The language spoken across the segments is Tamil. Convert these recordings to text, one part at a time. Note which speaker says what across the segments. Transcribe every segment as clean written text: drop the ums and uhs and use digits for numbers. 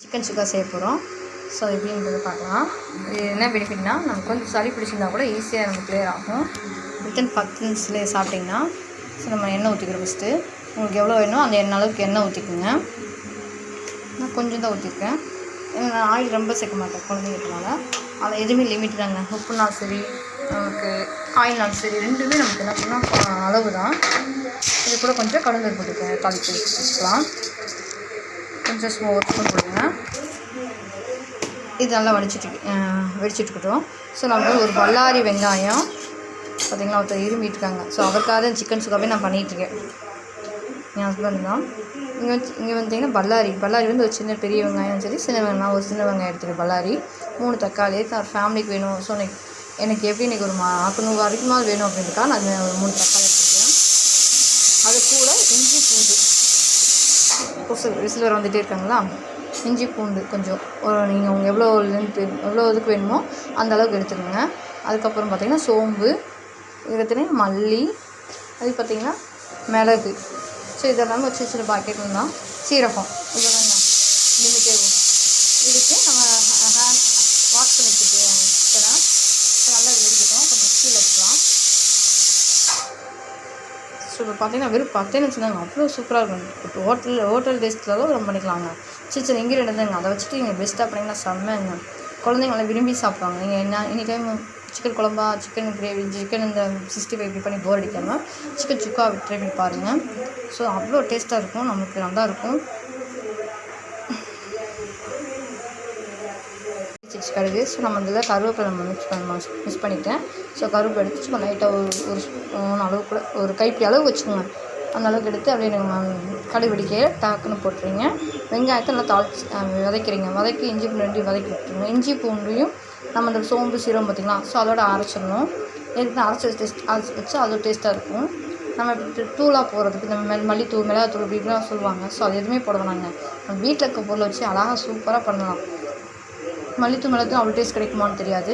Speaker 1: சிக்கன் சுக்கா செய்ய போகிறோம். ஸோ எப்படின்றது பார்க்கலாம். இது என்ன பெனிஃபிட்னா, நமக்கு கொஞ்சம் சளி பிடிச்சிருந்தா கூட ஈஸியாக நமக்கு கிளியர் ஆகும். வித்தின் 10 நிமிஷத்துலேயே சாப்பிட்டிங்கன்னா. ஸோ நம்ம எண்ணெய் ஊற்றிக்கிறோம். ஃபஸ்ட்டு உங்களுக்கு எவ்வளோ வேணும் அந்த அளவுக்கு எண்ணெய் ஊற்றிக்குங்க. நான் கொஞ்சம் தான் ஊற்றிருக்கேன். நான் ஆயில் ரொம்ப சேர்க்க மாட்டேன் குழந்தைங்கிறதுனால. அதில் எதுவுமே லிமிட் தாங்க. உப்புனாலும் சரி, நமக்கு ஆயில்னாலும் சரி, ரெண்டுமே நமக்கு என்ன பண்ணால் அளவு தான். இது கூட கொஞ்சம் கடுகு போட்டுக்கோங்க. தாளித்து வச்சுக்கலாம். கொஞ்சம் ஒரு ஸ்பூன் போடுங்க. இது நல்லா வெடிச்சிட்டுக்கிட்டோம். ஸோ நமக்கு ஒரு பல்லாரி வெங்காயம் பார்த்திங்கன்னா ஒருத்தர் இருமிட்டுருக்காங்க. ஸோ அவருக்காக சிக்கன் சுக்காவே நான் பண்ணிகிட்ருக்கேன். என் ஹஸ்பண்ட் தான். இங்கே வந்தீங்கன்னா பல்லாரி வந்து ஒரு சின்ன பெரிய வெங்காயம் சரி, சின்ன வெங்காயம் ஒரு சின்ன வெங்காயம் எடுத்துருக்கேன். பல்லாரி 3 தக்காளி ஃபேமிலிக்கு வேணும். ஸோ எனக்கு எப்படி இன்றைக்கி ஒரு 400 வரைக்கும் வேணும் அப்படின்றதுக்காக நான் 3 தக்காளி எடுத்துருக்கேன். அது கூட இஞ்சி பூண்டு விசில் வந்துகிட்டே இருக்காங்களா, இஞ்சி பூண்டு கொஞ்சம் நீங்கள் உங்கள் எவ்வளோ இதுக்கு வேணுமோ அந்த அளவுக்கு எடுத்துக்கோங்க. அதுக்கப்புறம் பார்த்திங்கன்னா சோம்பு, இதுக்கு மல்லி, அது பார்த்திங்கன்னா மிளகு. ஸோ இதெல்லாமே ஒரு சின்ன பாக்கெட் தான். சீரகம் இதெல்லாம் லிமிட்டே இதுக்கு நம்ம வாஷ் பண்ணி வச்சுக்கிறேன். நல்லா வெடிக்கட்டும். கொஞ்சம் கீழே வச்சுக்கலாம். ஸோ இப்போ பார்த்திங்கன்னா வெறும் 10 நிமிஷம் தாங்க. அவ்வளோ சூப்பராக இருக்கும். ஹோட்டல் டேஸ்ட்டில் ரொம்ப பண்ணிக்கலாங்க. சின்ன இன்க்ரீடியன்ட் தாங்க. அதை வச்சுட்டு நீங்கள் பெஸ்ட்டாக பண்ணிங்கன்னா செம்மைங்க. குழந்தைங்க நல்லா விரும்பி சாப்பிடுவாங்க. நீங்கள் எனி டைம் சிக்கன் குழம்பா, சிக்கன் கிரேவி, சிக்கன் இந்த 65 இப்படி பண்ணி போர் அடிக்காமல் சிக்கன் சுக்கா ட்ரை பண்ணி பாருங்கள். ஸோ அவ்வளோ டேஸ்ட்டாக இருக்கும். நமக்கு நல்லாயிருக்கும். கடுகு. ஸோ நம்ம இதில் கருவேப்பிலை நம்ம மிக்ஸ் பண்ணிட்டேன். ஸோ கருவேப்பிலை எடுத்து சும்மா லைட்டாக ஒரு ஸ்பூன் அளவு கூட ஒரு கைப்பிடி அளவு வச்சுக்கோங்க. அந்த அளவுக்கு எடுத்து அப்படியே நீங்கள் கடுகு வெடிக்கையே டக்குன்னு போட்டுருங்க. வெங்காயத்தை நல்லா வதக்கிறீங்க. வதக்கி இஞ்சி பூண்டு 2 வதக்கி விட்டுருங்க. இஞ்சி பூண்டையும் நம்ம அந்த சோம்பு சீரகம் பார்த்திங்களா, ஸோ அதோட அரைச்சிடணும். எதுக்கு அரைச்சி வச்சு அது டேஸ்ட்டாக இருக்கும். நம்ம தூளாக போகிறதுக்கு இந்த மல்லித்தூள், மிளகாத்தூள் இப்படிலாம் சொல்லுவாங்க. ஸோ அது எதுவுமே போட வேணாங்க. நம்ம வீட்டில் இருக்க பொருளை வச்சு அழகாக சூப்பராக பண்ணலாம். மல்லித்தூள் அவ்வளோ டேஸ்ட் கிடைக்குமான்னு தெரியாது.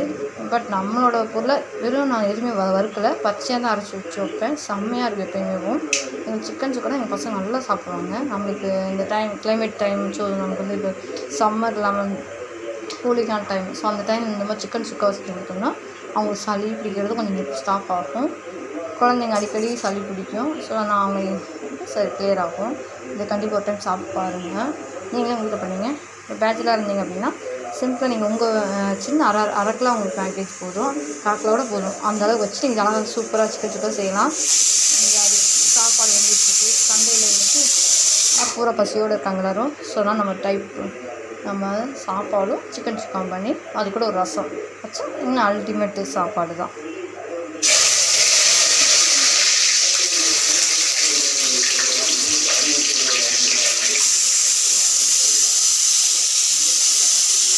Speaker 1: பட் நம்மளோட பொருளை வெறும் நான் எதுவுமே வறுக்கலை, பச்சையாக தான் அரைச்சி வச்சு வைப்பேன். செம்மையாக இருக்கும். எப்போயுமேவும் எங்கள் சிக்கன் சுக்கா எங்கள் பசங்க நல்லா சாப்பிடுவாங்க. நம்மளுக்கு இந்த கிளைமேட் டைம், ஸோ நமக்கு வந்து இப்போ சம்மர் இல்லாமல் கூலிங்கான டைம். ஸோ அந்த டைம் இந்த மாதிரி சிக்கன் சுக்கா வச்சுட்டு கொடுத்தோம்னா அவங்களுக்கு சளி பிடிக்கிறது கொஞ்சம் ஸ்டாப் ஆகும். குழந்தைங்க அடிக்கடி சளி பிடிக்கும். ஸோ நான் அவங்க கிளியர் ஆகும். இதை கண்டிப்பாக ஒரு டைம் சாப்பிட்டு பாருங்கள். நீங்களே உங்கள் வீட்டில் பண்ணுங்க. இப்போ பேச்சுலராக இருந்தீங்க அப்படின்னா சிம்பிளாக நீங்கள் உங்கள் சின்ன அரைக்கில் உங்களுக்கு பேக்கேஜ் போதும், காக்கிலோட போதும். அந்த அளவுக்கு வச்சு நீங்கள் அழகாக சூப்பராக சிக்கன் சுக்கா செய்யலாம். நீங்கள் அது சாப்பாடு வந்துட்டுருக்கு சண்டையில் வந்துட்டு பூரா பசியோடு இருக்காங்க எல்லோரும். ஸோ தான் நம்ம சாப்பாடும் சிக்கன் சுக்கா பண்ணி அது கூட ஒரு ரசம் வச்சு இன்னும் அல்டிமேட்டு சாப்பாடு தான்.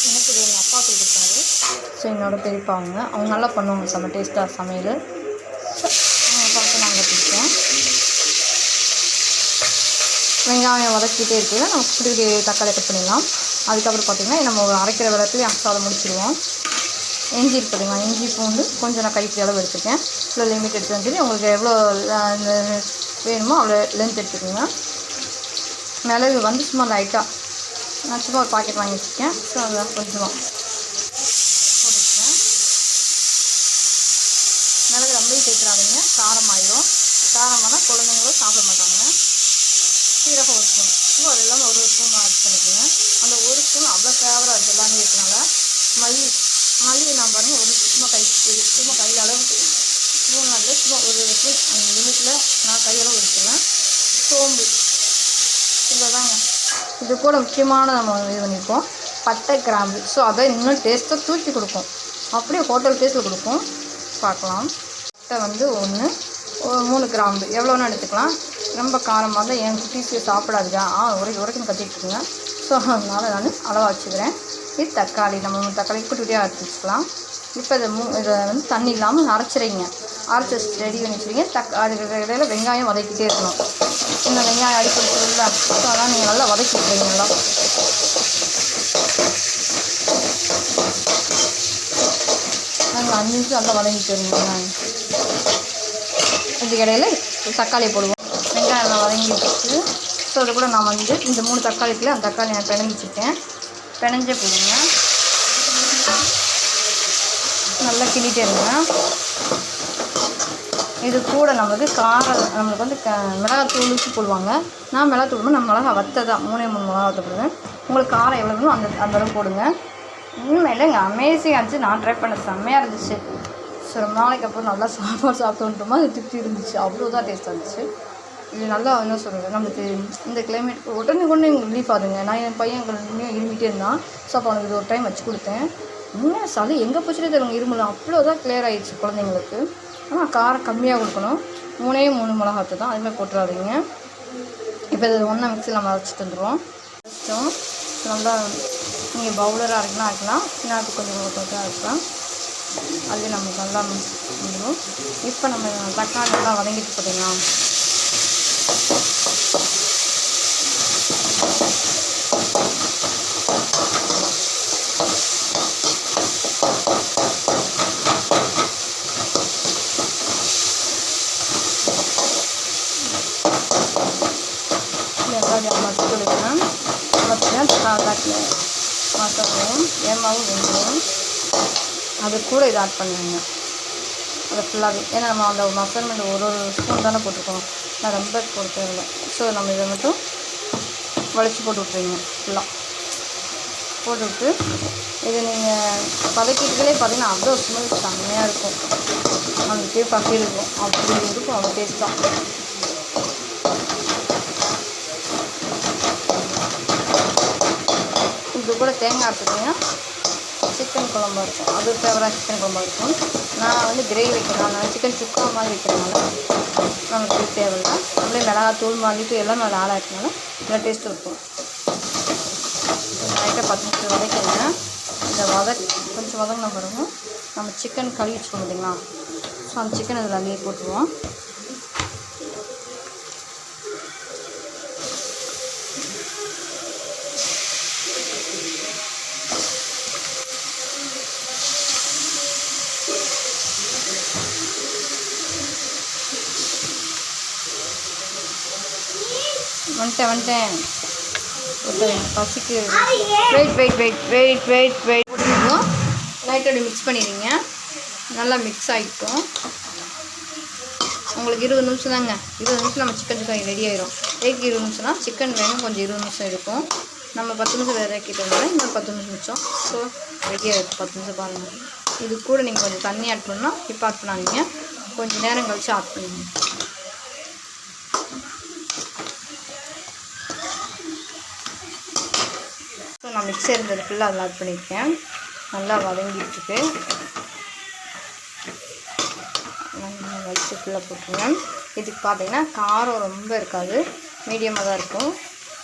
Speaker 1: எனக்கு இது எங்கள் அப்பா கொடுத்தாரு. ஸோ என்னோட பெரியப்பா அவங்க நல்லா பண்ணுவாங்க. செம்ம டேஸ்ட்டாக சமையல். அவங்க பார்த்து நாங்கள் பிடிச்சோம். வெங்காயம் வதக்கிட்டே இருக்குது. நம்ம குட்டி தக்காளி கட் பண்ணிடலாம். அதுக்கப்புறம் பார்த்திங்கன்னா நம்ம அரைக்கிற விளக்குலேயே அதை முடிச்சிடுவோம். இஞ்சி இருக்குதுங்க, இஞ்சி பூண்டு கொஞ்சம் நான் கைப்பிடி அளவு எடுத்துருக்கேன். இவ்வளோ லிமிட் எடுத்து வந்து உங்களுக்கு எவ்வளோ வேணுமோ அவ்வளோ லென்த் எடுத்துக்கோங்க. மிளகு வந்து சும்மா லைட்டாக நான் சும்மா ஒரு பாக்கெட் வாங்கி வச்சுருக்கேன். ஸோ அதில் கொஞ்சமாக போட்டுருக்கேன். மிளகு ரொம்பவும் சேர்த்துறாதீங்க, காரமாயிடும். காரமானால் குழந்தைங்களும் சாப்பிட மாட்டாங்க. சீரகம் ஒரு ஸ்பூன், ஸோ அது இல்லாமல் ஒரு ஸ்பூன் ஆட் பண்ணிக்கோங்க. அந்த ஒரு ஸ்பூன் அவ்வளோ ஃபேவராக இருக்குது எல்லாமே இருக்கனால. மல்லி நான் பாருங்கள் ஒரு சும்மா கையில் அளவுக்கு ஸ்பூன் இல்லை, சும்மா ஒரு ஸ்பூன் அந்த லிமிட்டில் நான் கையளவு வச்சுருவேன். சோம்பு இவ்வளோதாங்க. இது கூட முக்கியமான நம்ம இது பண்ணியிருக்கோம் பட்டை கிராம்பு. ஸோ அதை இன்னும் டேஸ்ட்டாக தூக்கி கொடுக்கும். அப்படியே ஹோட்டல் டேஸ்ட்டில் கொடுக்கும். பார்க்கலாம். பட்டை வந்து 3 கிராம்பு எவ்வளோன்னு எடுத்துக்கலாம். ரொம்ப காரமாக தான் என் குட்டீஸு சாப்பிடாதுங்க. உரைக்கும் கட்டிட்டுருக்குங்க. ஸோ அதனால் நான் அளவாக வச்சுக்கிறேன். இது தக்காளி, நம்ம தக்காளி குட்டியாக அரைச்சி வச்சுக்கலாம். இப்போ இதை வந்து தண்ணி இல்லாமல் அரைச்சிடுங்க. அரைச்சி வச்சு ரெடி பண்ணி வச்சுருங்க. அதுக்கு இடையில வெங்காயம் வதக்கிட்டே இருக்கணும். இந்த வெங்காயம் அடிப்படுத்துறதுல ஸோ அதெல்லாம் நீங்கள் நல்லா வதக்கி விட்டுறீங்க. நல்லா நாங்கள் 5 நிமிஷம் நல்லா வதங்கிட்டு வருங்க. இதுக்கு இடையில தக்காளி போடுவோம். வெங்காயம் நல்லா வதங்கி வச்சுட்டு ஸோ அது கூட நான் வந்து இந்த 3 தக்காளி இருக்குல்ல, அந்த தக்காளி நான் பிணைஞ்சி வச்சுருக்கேன். பிணைஞ்சே போடுங்க. நல்லா கிண்டிகிட்டே இருங்க. இது கூட நம்மளுக்கு நம்மளுக்கு வந்து மிளகாத்தூள் ஊற்றி போடுவாங்க. நான் மிளகாத்தூள் நம்ம மிளகா வத்ததான் 3 மிளகா போடுவேன். உங்களுக்கு காரம் எவ்வளோ வேணுமோ அந்த அளவு போடுங்க. இல்லைங்க, அமேசிங்காக இருந்துச்சு. நான் ட்ரை பண்ண செம்மையாக இருந்துச்சு. ஸோ ரொம்ப நாளைக்கு அப்புறம் நல்லா சாப்பாடு சாப்பிட்டோன்றமா அது திருப்தி இருந்துச்சு. அவ்வளோதான் டேஸ்ட்டாக இருந்துச்சு. இது நல்லா என்ன சொல்கிறது, நம்மளுக்கு இந்த கிளைமேட் உடனே எங்களுக்கு ரிலீஃப் ஆகுதுங்க. நான் என் பையன் இன்னும் இருமிகிட்டே இருந்தான். ஸோ அப்போ அவனுக்கு இது ஒரு டைம் வச்சு கொடுத்தேன். இன்னும் சளி எங்கே போச்சுட்டே தருவாங்க, இருமலாம் அவ்வளோதான் கிளியர் ஆகிடுச்சு குழந்தைங்களுக்கு. ஆனால் காரம் கம்மியாக கொடுக்கணும். 3 மிளகாத்து தான், அதுமாதிரி போட்டுறாதீங்க. இப்போ இது ஒன்றா மிக்ஸியில் நம்ம அரைச்சிட்டு வந்துடுவோம். அரைச்சிட்டோம். நல்லா நீங்கள் பவுலராக அரைக்கலாம், சின்னத்துக்கு கொஞ்சம் அரைக்கலாம். அது நமக்கு நல்லா வந்துடும். இப்போ நம்ம தக்காளி நல்லா வதங்கிட்டு பார்த்தீங்கன்னா மசிக்கொடுக்கணும். தக்காளி மசாலும் ஏமாவும் வெங்காயம் அது கூட இது ஆட் பண்ணுவீங்க. அதை ஃபுல்லாகவே, ஏன்னா நம்ம அந்த மசாலா ஒரு ஸ்பூன் தானே போட்டிருக்கோம். நான் ரொம்ப போட தேவையில்லை. ஸோ நம்ம இதை மட்டும் வலிச்சு போட்டு விட்ருவீங்க. ஃபுல்லாக போட்டு விட்டு இதை நீங்கள் பதக்கிட்டுகளே பார்த்தீங்கன்னா அவ்வளோ ஸ்மெல் செம்மையாக இருக்கும். நம்மளுக்கே பசி இருக்கும், அப்படி இருக்கும். அவ்வளோ டேஸ்ட்டாக. இது கூட தேங்காய் எடுத்துக்கிட்டிங்கன்னா சிக்கன் குழம்பா இருக்கும். அது ஃபேவராக சிக்கன் குழம்பா இருக்கும். நான் வந்து கிரேவி வைக்கிறதுனால சிக்கன் சுக்கா மாதிரி வைக்கிறதுனால நமக்கு தேவையில்லை. அப்படியே மிளகாத்தூள் மல்லித்தூள் எல்லாமே அதில் ஆட் ஆகிட்டனால நல்லா டேஸ்ட்டு இருக்கும். லைட்டாக 10 நிமிஷம் வதக்கிங்க. இந்த கொஞ்சம் வதங்கின பிறகு நம்ம சிக்கன் கழுவி வச்சுக்கோம் பார்த்தீங்களா. ஸோ அந்த சிக்கன் அதில் அள்ளியே போட்டுருவோம். வந்துட்டேன் பசிக்கு. வெயிட் போட்டுருவோம். லைட்டோட மிக்ஸ் பண்ணிடுங்க. நல்லா மிக்ஸ் ஆகிட்டோம். உங்களுக்கு 20 நிமிஷம் தாங்க. 20 நிமிஷம் நம்ம சிக்கன் ரெடி ஆயிடும். 20 நிமிஷம்னா சிக்கன் வேணும், கொஞ்சம் 20 நிமிஷம் இருக்கும். நம்ம 10 நிமிஷம் வேறு ஆக்கிட்டோம்னா இன்னொரு 10 நிமிஷம். ஸோ ரெடியாக இருக்கும். 10 நிமிஷம் பாருங்கள். இது கூட நீங்கள் கொஞ்சம் தண்ணி ஆட் பண்ணால் இப்போ ஆட் பண்ணாதீங்க, கொஞ்சம் நேரம் கழிச்சு ஆட் பண்ணுங்க. ஸோ நான் மிக்சர் இருந்தது ஃபுல்லாக அதில் ஆட் பண்ணியிருக்கேன். நல்லா வதங்கிட்டுருக்கு. வச்சு ஃபுல்லாக போட்டுருங்க. இதுக்கு பார்த்தீங்கன்னா காரம் ரொம்ப இருக்காது, மீடியமாக தான் இருக்கும்.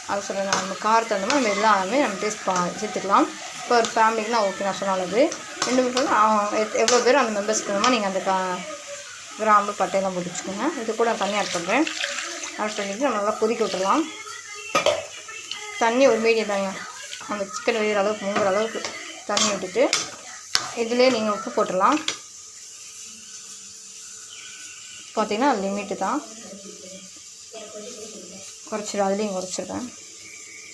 Speaker 1: அது சொல்கிறேன், நம்ம காரத்தை வந்து நம்ம எல்லாமே நம்ம டேஸ்ட் சேர்த்துக்கலாம். இப்போ ஒரு ஃபேமிலிக்குனா ஓகே, நான் சொன்னாலது 2 பேரும் எவ்வளோ பேர் அந்த மெம்பர்ஸ்க்கு வேணுமோ நீங்கள் அந்த கிராம்பு பட்டையெல்லாம் போட்டு வச்சுக்கோங்க. இது கூட நான் தண்ணி ஆட் பண்ணுறேன். ஆட் பண்ணிவிட்டு நம்ம நல்லா கொதிக்க விட்டுடலாம். தண்ணி ஒரு மீடியம் தாங்க, அந்த சிக்கன் வேகிற அளவுக்கு மூங்குற அளவுக்கு தண்ணி விட்டுட்டு இதிலே நீங்கள் உப்பு போட்டுடலாம். பார்த்திங்கன்னா லிமிட்டு தான், குறைச்சிடும். அதுலேயும் குறைச்சிடுவேன்.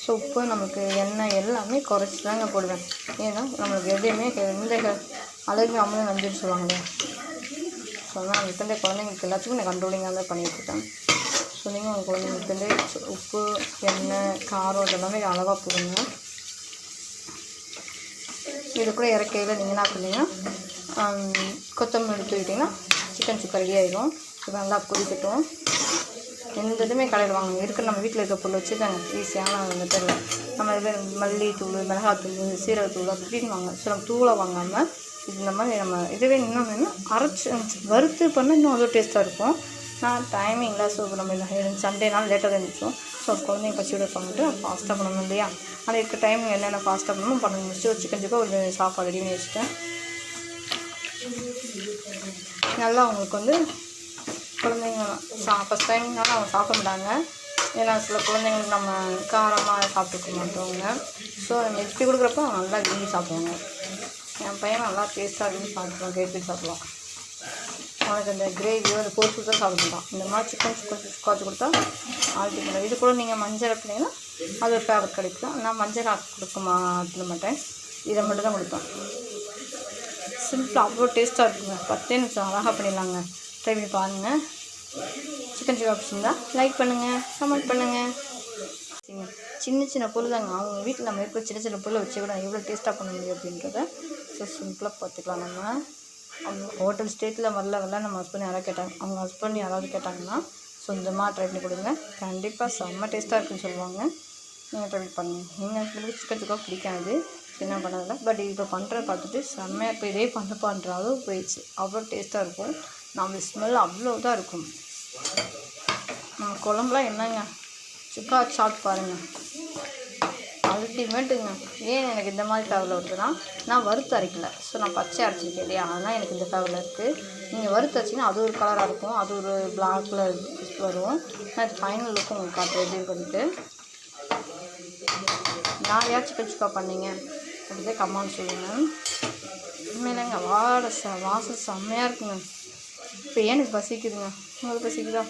Speaker 1: ஸோ உப்பு நமக்கு எண்ணெய் எல்லாமே குறைச்சி தாங்க போடுவேன். ஏன்னா நம்மளுக்கு எதையுமே எந்த அளவுக்கு அம்மளும் நஞ்சுன்னு சொல்லுவாங்களே. ஸோ அதனால் இப்போ குழந்தைங்களுக்கு எல்லாத்துக்கும் நான் கண்ட்ரோலிங்காக தான் பண்ணிகிட்ருக்கேன். ஸோ நீங்கள் உங்கள் குழந்தைங்களுக்கு உப்பு எண்ணெய் காரம் இதெல்லாமே அளவாக போடுங்க. இது கூட இறக்கையில் நீங்கள் என்ன பண்ணீங்கன்னா கொத்தமல்லி தூக்கிட்டிங்கன்னா சிக்கன் சுக்கா ரெடி ஆகிடும். இப்போ நல்லா கொதிக்கட்டும். எந்த இதுவுமே கடையில் வாங்க இருக்கிற நம்ம வீட்டில் இருக்க பொருள் வச்சு தாங்க ஈஸியான மெத்தடில் நம்ம இது மல்லித்தூள் மிளகாத்தூள் சீரகத்தூள் அப்படின்னு வாங்க. ஸோ நம்ம தூளை வாங்காமல் இந்த மாதிரி நம்ம இதுவே இன்னும் வேணும் அரைச்சி வறுத்து பண்ணால் இன்னும் அவ்வளோ டேஸ்ட்டாக இருக்கும். நான் டைமிங்கில் ஸோ நம்ம இந்த சண்டே நாள் லேட்டாக தான் இருந்துச்சோம். ஸோ குழந்தைங்க பசியோட பண்ணிட்டு ஃபாஸ்ட்டாக பண்ணணும் இல்லையா. ஆனால் இருக்க டைமிங் என்னென்ன ஃபாஸ்ட்டாக பண்ணணும் பண்ண முடிச்சு ஒரு சிக்கன் சுக்கா ஒரு சாப்பாடு ரெடி பண்ணி வச்சுட்டேன். நல்லா அவங்களுக்கு வந்து குழந்தைங்க ஃபஸ்ட் டைம்னால அவங்க சாப்பிட மாட்டாங்க. ஏன்னா சில குழந்தைங்களுக்கு நம்ம காரமாக சாப்பிட்டுக்க மாட்டோங்க. ஸோ நம்ம எப்படி கொடுக்குறப்போ அவங்க நல்லா விரும்பி சாப்பிடுவாங்க. என் பையன் நல்லா டேஸ்ட்டாக விரும்பி சாப்பிடுவான், கேட்டு சாப்பிடுவான். அவனுக்கு அந்த கிரேவியோ அந்த பொறுப்பு தான் சாப்பிட மாட்டான். இந்த மாதிரி சிக்கன் சுக்கா வச்சு கொடுத்தா ஆல்ரெடி. இது கூட நீங்கள் மஞ்சள் அப்படின்னா அது ஒரு ஃபேவர் கிடைக்கும். நான் மஞ்சள் கொடுக்க மாட்டேன், இதை மட்டும் தான் கொடுப்பேன். சிம்பிளாக அவ்வளோ டேஸ்ட்டாக இருக்குங்க. 10 நிமிஷம் அழகாக பண்ணிடலாங்க. ட்ரை பண்ணி பாருங்கள். சிக்கன் சிக்கா பிடிச்சிருந்தா லைக் பண்ணுங்கள், கமெண்ட் பண்ணுங்கள். சின்ன சின்ன பொருள் தாங்க, அவங்க வீட்டில் நம்ம இருக்கிற சின்ன சின்ன பொருளை வச்சு கூட எவ்வளோ டேஸ்ட்டாக பண்ண முடியும் அப்படின்றத ஸோ சிம்பிளாக பார்த்துக்கலாம். நம்ம அவங்க ஹோட்டல் ஸ்டேட்டில் வரல நம்ம ஹஸ்பண்ட் யாராவது கேட்டாங்க, அவங்க ஹஸ்பண்ட் யாராவது கேட்டாங்கன்னா சொந்தமாக ட்ரை பண்ணி கொடுங்க. கண்டிப்பாக செம்ம டேஸ்ட்டாக இருக்குன்னு சொல்லுவாங்க. நீங்கள் ட்ரை பண்ணுங்கள். எங்களுக்கு சிக்கன் சுக்கா பிடிக்காது, என்ன பண்ணதில்லை. பட் இப்போ பண்ணுறத பார்த்துட்டு செம்மையாக இப்போ இதே பண்ணுற அளவு போயிடுச்சு. அவ்வளோ டேஸ்ட்டாக இருக்கும். நம்ம ஸ்மெல் அவ்வளோ தான் இருக்கும். நம்ம குழம்புலாம் என்னங்க, சுக்கா சாப்பிட்டு பாருங்கள், அல்டிமேட்டுங்க. ஏன் எனக்கு இந்த மாதிரி ஃபேவரில் வருதுன்னா, நான் வறுத்து அரைக்கல. ஸோ நான் பச்சை அரைச்சிருக்கேன் இல்லையா, அதனால் எனக்கு இந்த ஃபேவரில் இருக்குது. நீங்கள் வறுத்து அரைச்சிங்கன்னா அது ஒரு கலராக இருக்கும், அது ஒரு பிளாக்கில் வரும். நான் இது ஃபைனல் லுக்கு உங்களுக்கு காட்டுறேன் எப்படி பண்ணிட்டு. நான் யார் சிக்கன் சுக்கா பண்ணீங்க அப்படிதான் கமெண்ட் சொல்லுங்கள். உண்மையிலங்க வாசம் செம்மையாக இருக்குங்க. இப்போ எனக்கு பசிக்குதுங்க, உங்களுக்கு பசிக்குதா?